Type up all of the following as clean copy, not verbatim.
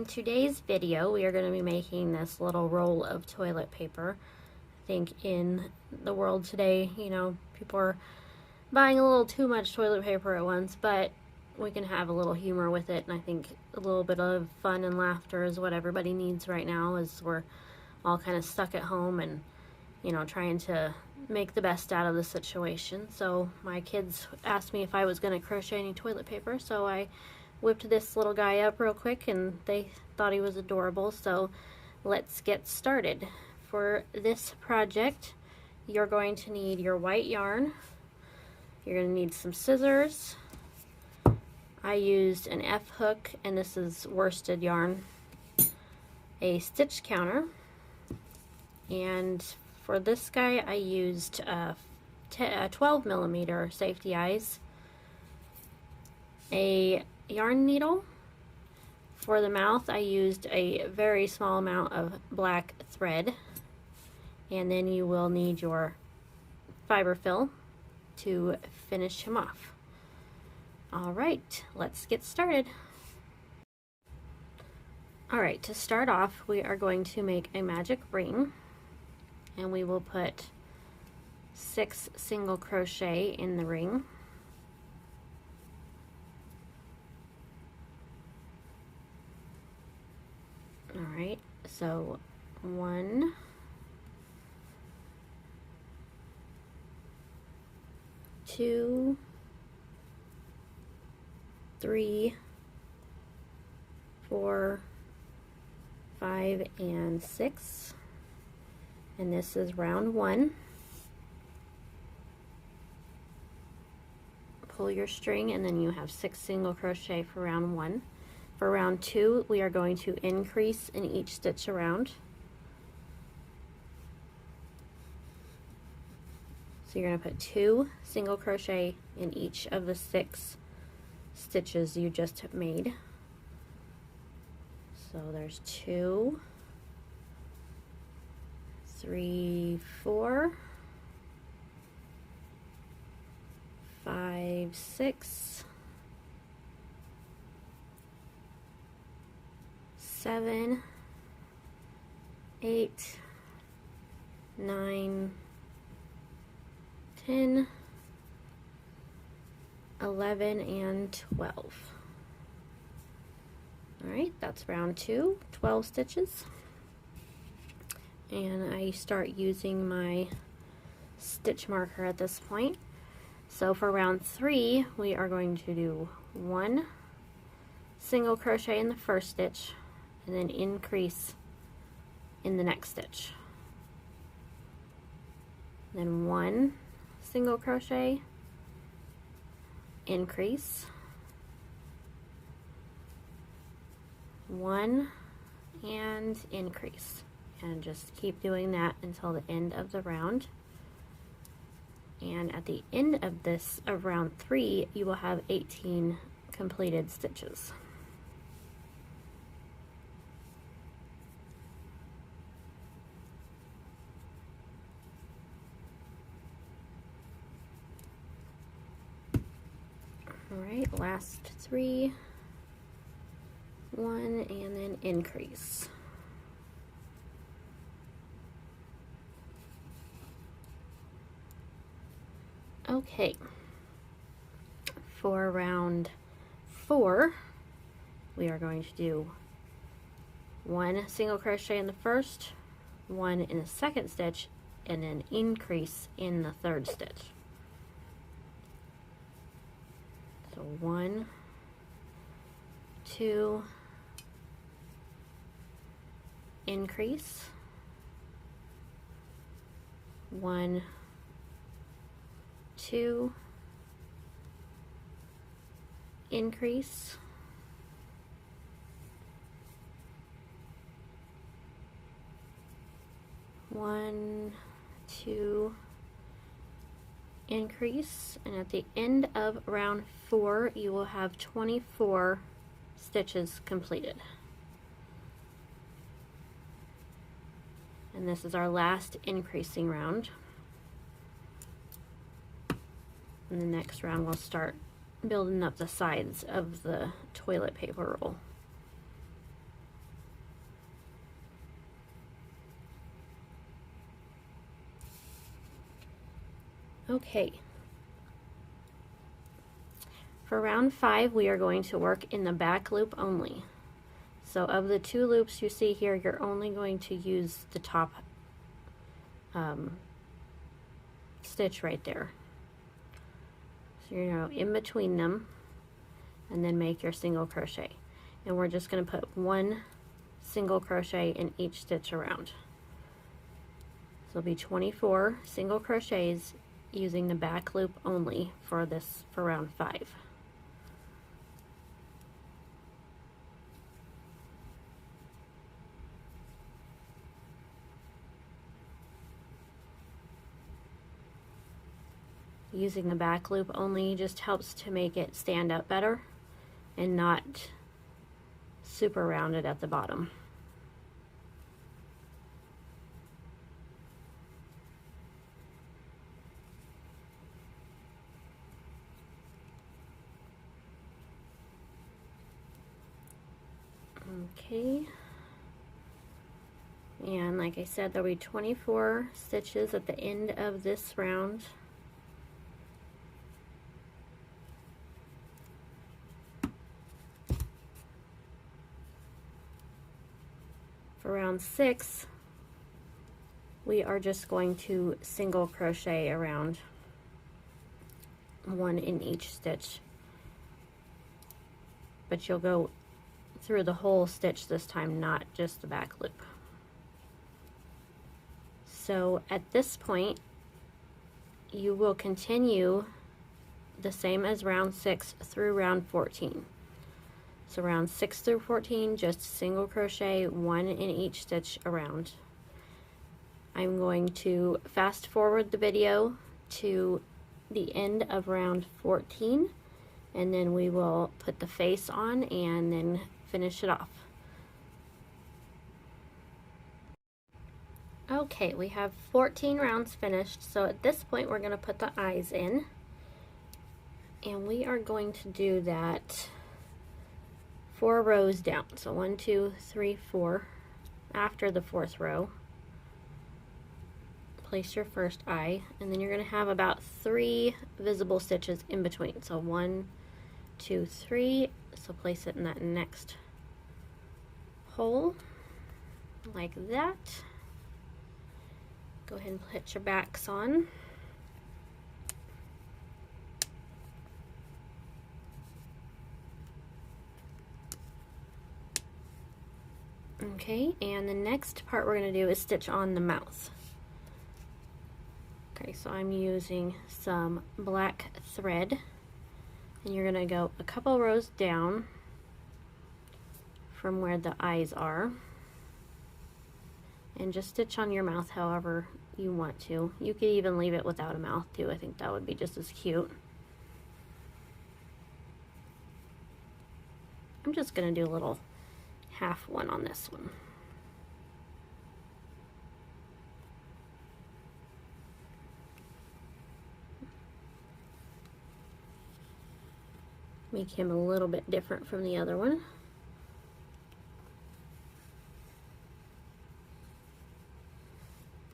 In today's video, we are going to be making this little roll of toilet paper. I think in the world today, you know, people are buying a little too much toilet paper at once, but we can have a little humor with it, and I think a little bit of fun and laughter is what everybody needs right now, as we're all kind of stuck at home and, you know, trying to make the best out of the situation. So my kids asked me if I was going to crochet any toilet paper, so I whipped this little guy up real quick and they thought he was adorable. So let's get started. For this project, you're going to need your white yarn. You're going to need some scissors. I used an F hook, and this is worsted yarn, a stitch counter, and for this guy I used 12 millimeter safety eyes, a yarn needle. For the mouth I used a very small amount of black thread, and then you will need your fiber fill to finish him off. Alright, let's get started. Alright, to start off we are going to make a magic ring, and we will put 6 single crochet in the ring. Alright, so 1, 2, 3, 4, 5, and 6, and this is round 1. Pull your string, and then you have 6 single crochet for round 1. For round 2, we are going to increase in each stitch around. So you're going to put 2 single crochet in each of the 6 stitches you just made. So there's 2, 3, 4, 5, 6, 7, 8, 9, 10, 11, and 12. Alright, that's round 2, 12 stitches. And I start using my stitch marker at this point. So for round 3, we are going to do 1 single crochet in the first stitch, and then increase in the next stitch. Then 1 single crochet, increase, 1, and increase, and just keep doing that until the end of the round. And at the end of round 3, you will have 18 completed stitches. Alright, last 3, 1, and then increase. Okay, for round 4, we are going to do 1 single crochet in the first, 1 in the second stitch, and then increase in the third stitch. So 1, 2, increase, 1, 2, increase, 1, 2, increase, and at the end of round 4 you will have 24 stitches completed. And this is our last increasing round. And the next round we'll start building up the sides of the toilet paper roll. Okay. For round 5, we are going to work in the back loop only. So of the 2 loops you see here, you're only going to use the top stitch right there. So you're now in between them, and then make your single crochet. And we're just going to put 1 single crochet in each stitch around. So it'll be 24 single crochets using the back loop only for round 5. Using the back loop only just helps to make it stand up better and not super rounded at the bottom. Okay, and like I said, there'll be 24 stitches at the end of this round. For round 6, we are just going to single crochet around 1 in each stitch, but you'll go through the whole stitch this time, not just the back loop. So at this point, you will continue the same as round 6 through round 14. So round 6 through 14, just single crochet 1 in each stitch around. I'm going to fast forward the video to the end of round 14, and then we will put the face on and then finish it off. Okay, we have 14 rounds finished, so at this point we're going to put the eyes in, and we are going to do that 4 rows down. So 1, 2, 3, 4. After the 4th row, place your first eye, and then you're going to have about 3 visible stitches in between. So 1, 2, 3. So place it in that next hole like that. Go ahead and put your backs on. Okay, and the next part we're going to do is stitch on the mouth. Okay, so I'm using some black thread, and you're going to go a couple rows down from where the eyes are, and just stitch on your mouth however you want to. You could even leave it without a mouth too. I think that would be just as cute. I'm just going to do a little half one on this one. Make him a little bit different from the other one.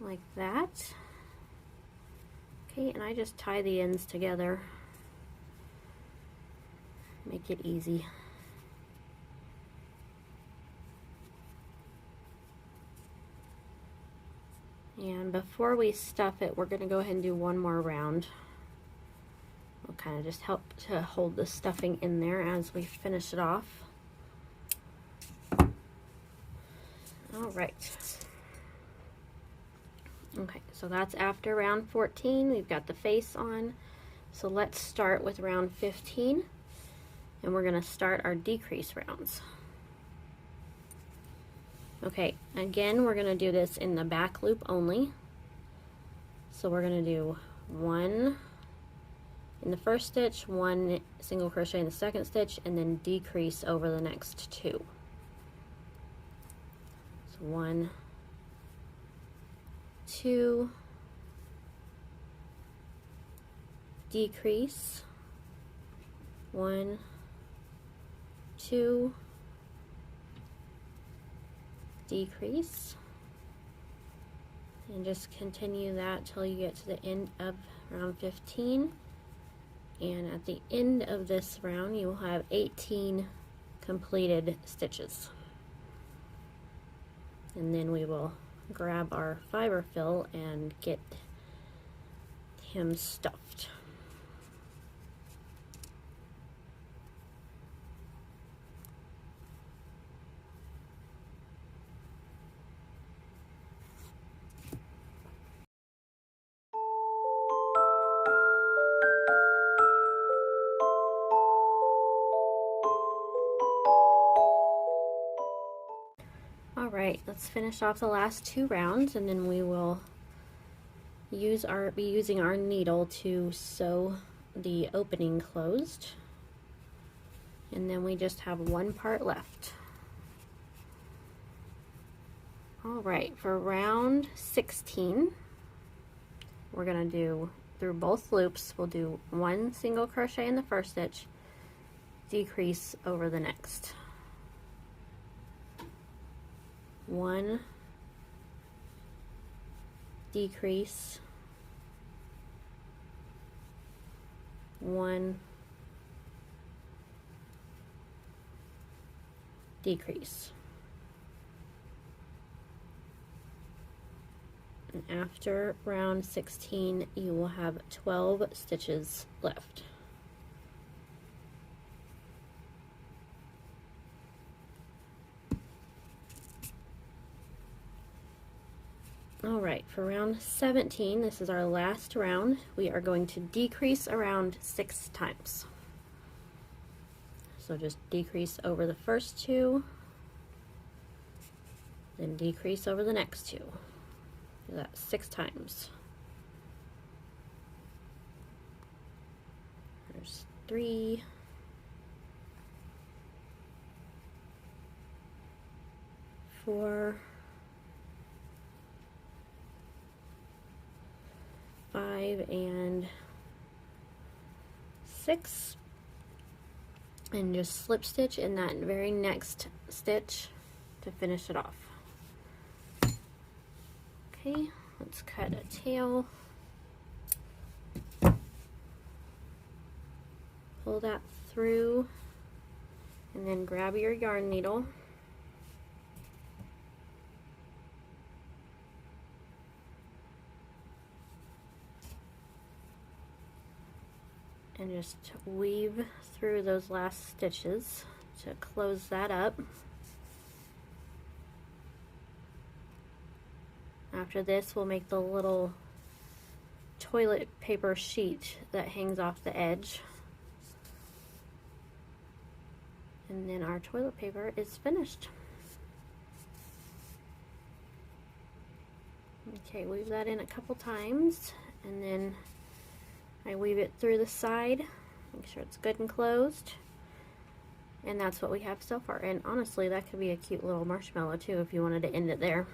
Like that. Okay, and I just tie the ends together. Make it easy. And before we stuff it, we're going to go ahead and do one more round. We'll kind of just help to hold the stuffing in there as we finish it off. All right. Okay, so that's after round 14. We've got the face on. So let's start with round 15, and we're going to start our decrease rounds. Okay, again, we're going to do this in the back loop only. So we're going to do 1 in the first stitch, 1 single crochet in the second stitch, and then decrease over the next 2. So 1, 2, decrease, 1, 2, decrease, and just continue that till you get to the end of round 15. And at the end of this round, you will have 18 completed stitches. And then we will grab our fiber fill and get him stuffed. Alright, let's finish off the last 2 rounds, and then we will be using our needle to sew the opening closed. And then we just have 1 part left. Alright, for round 16, we're going to do, through both loops, we'll do 1 single crochet in the first stitch, decrease over the next. 1, decrease, 1, decrease. And after round 16, you will have 12 stitches left. Alright, for round 17, this is our last round, we are going to decrease around 6 times. So just decrease over the first 2, then decrease over the next 2. Do that 6 times. There's 3, 4, 5, and 6, and just slip stitch in that very next stitch to finish it off. Okay, let's cut a tail, pull that through, and then grab your yarn needle and just weave through those last stitches to close that up. After this, we'll make the little toilet paper sheet that hangs off the edge. And then our toilet paper is finished. Okay, weave that in a couple times, and then I weave it through the side, make sure it's good and closed. And that's what we have so far. And honestly, that could be a cute little marshmallow too if you wanted to end it there.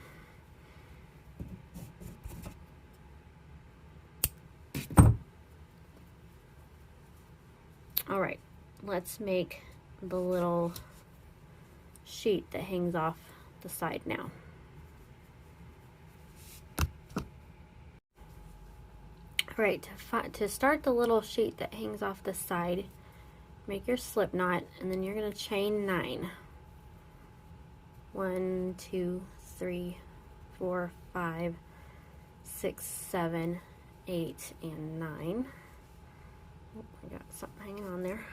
Alright, let's make the little sheet that hangs off the side now. Alright, to start the little sheet that hangs off the side, make your slip knot, and then you're going to chain 9. 1, 2, 3, 4, 5, 6, 7, 8, and 9. Oh, I got something hanging on there.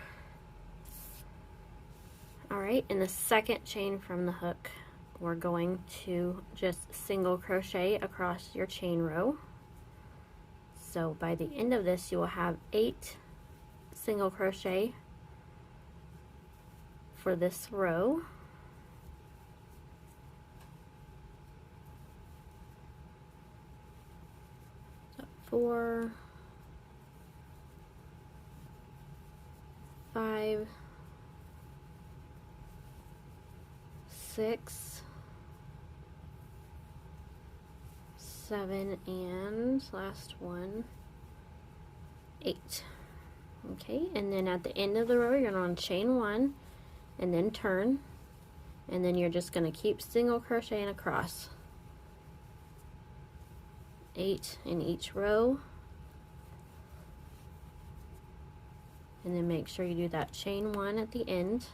Alright, in the second chain from the hook, we're going to just single crochet across your chain row. So by the end of this, you will have 8 single crochet for this row. So 4, 5, 6, 7, and last one, 8. Okay, and then at the end of the row, you're going to chain 1 and then turn, and then you're just going to keep single crocheting across. 8 in each row. And then make sure you do that chain 1 at the end.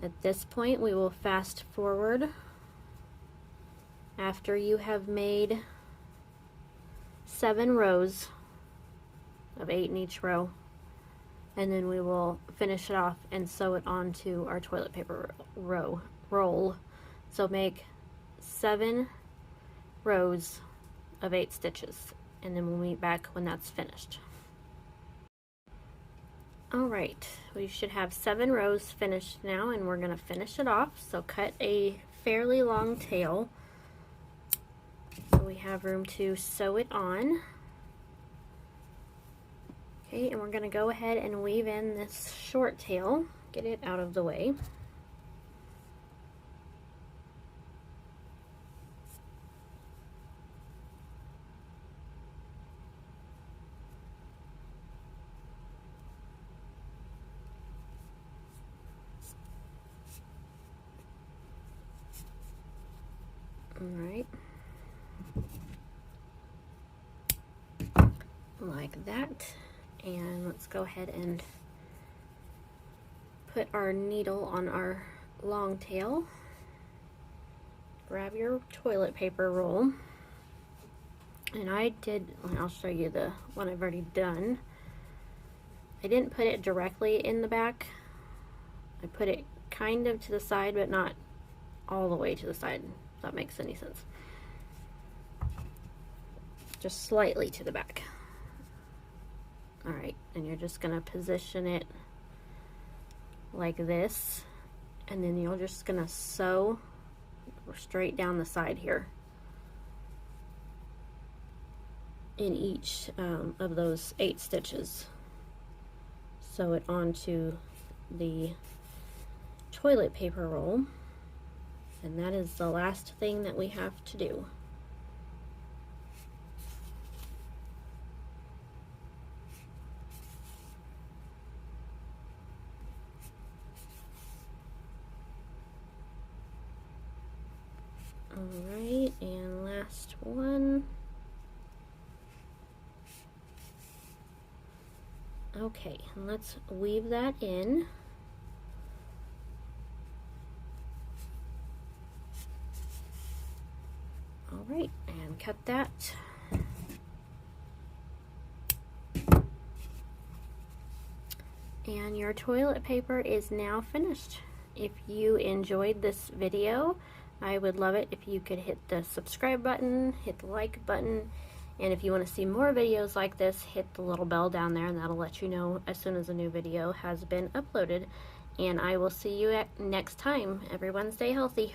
At this point, we will fast forward after you have made 7 rows of 8 in each row, and then we will finish it off and sew it onto our toilet paper roll. So make 7 rows of 8 stitches, and then we'll meet back when that's finished. Alright, we should have 7 rows finished now, and we're going to finish it off. So cut a fairly long tail so we have room to sew it on. Okay, and we're going to go ahead and weave in this short tail, get it out of the way. Alright, like that, and let's go ahead and put our needle on our long tail. Grab your toilet paper roll, and I'll show you the one I've already done. I didn't put it directly in the back. I put it kind of to the side, but not all the way to the side. If that makes any sense. Just slightly to the back. Alright, and you're just going to position it like this, and then you're just going to sew straight down the side here in each of those 8 stitches. Sew it onto the toilet paper roll, and that is the last thing that we have to do. Alright, and last one. Okay, and let's weave that in. Alright, and cut that. And your toilet paper is now finished. If you enjoyed this video, I would love it if you could hit the subscribe button, hit the like button, and if you want to see more videos like this, hit the little bell down there, and that'll let you know as soon as a new video has been uploaded. And I will see you next time. Everyone stay healthy.